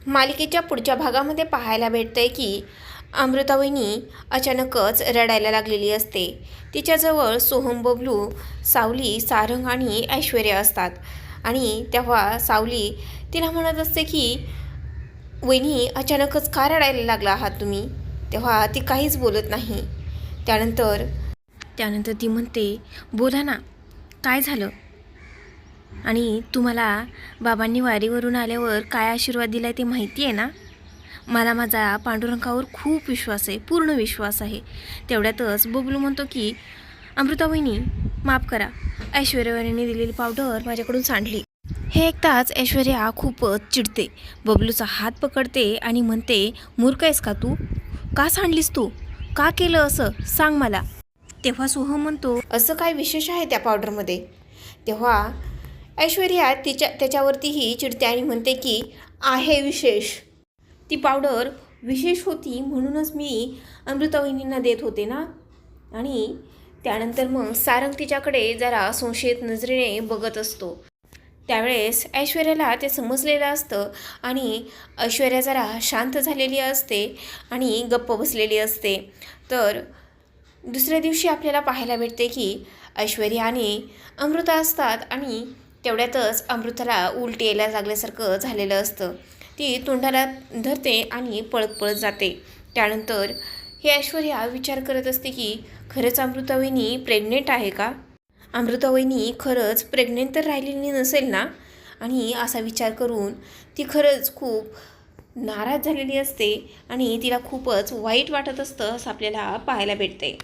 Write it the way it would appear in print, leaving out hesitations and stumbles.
मालिकेच्या पुढच्या भागामध्ये पाहायला भेटतंय की अमृतावहिनी अचानकच रडायला लागलेली असते. तिच्याजवळ सोहम, बबलू, सावली, सारंग आणि ऐश्वर्या असतात. आणि तेव्हा सावली तिला म्हणत असते की वहिनी अचानकच का रडायला लागला आहात तुम्ही. तेव्हा ती काहीच बोलत नाही. त्यानंतर ती म्हणते, बोला ना, काय झालं. आणि तुम्हाला बाबांनी वारीवरून आल्यावर काय आशीर्वाद दिलाय ते माहिती आहे ना. मला माझा पांडुरंगावर खूप विश्वास आहे, पूर्ण विश्वास आहे. तेवढ्यातच बबलू म्हणतो की अमृता वहिनी माफ करा, ऐश्वर्याने दिलेली पावडर माझ्याकडून सांडली. हे ऐकताच ऐश्वर्या खूपच चिडते. बबलूचा हात पकडते आणि म्हणते, मूर्ख आहेस का तू. का सांडलीस तू, का केलं असं, सांग मला. तेव्हा सोहम म्हणतो, असं काय विशेष आहे त्या पावडरमध्ये. तेव्हा ऐश्वर्या त्याच्यावरतीही चिडते आणि म्हणते की आहे विशेष. ती पावडर विशेष होती म्हणूनच मी अमृतावहिनींना देत होते ना. आणि त्यानंतर मग सारंग तिच्याकडे जरा संशयित नजरेने बघत असतो. त्यावेळेस ऐश्वर्याला ते समजलेलं असतं आणि ऐश्वर्या जरा शांत झालेली असते आणि गप्प बसलेली असते. तर दुसऱ्या दिवशी आपल्याला पाहायला भेटते की ऐश्वर्या आणि अमृता असतात आणि तेवढ्यातच अमृताला उलटी यायला लागल्यासारखं झालेलं असतं. ती तोंडाला धरते आणि पळत पळत जाते. त्यानंतर ही ऐश्वर्या विचार करत असते की खरंच अमृतावहिनी प्रेग्नेंट आहे का. अमृतावहिनी खरंच प्रेग्नेंट तर राहिलेली नसेल ना. आणि असा विचार करून ती खरंच खूप नाराज झालेली असते आणि तिला खूपच वाईट वाटत असतं असं आपल्याला पाहायला भेटते.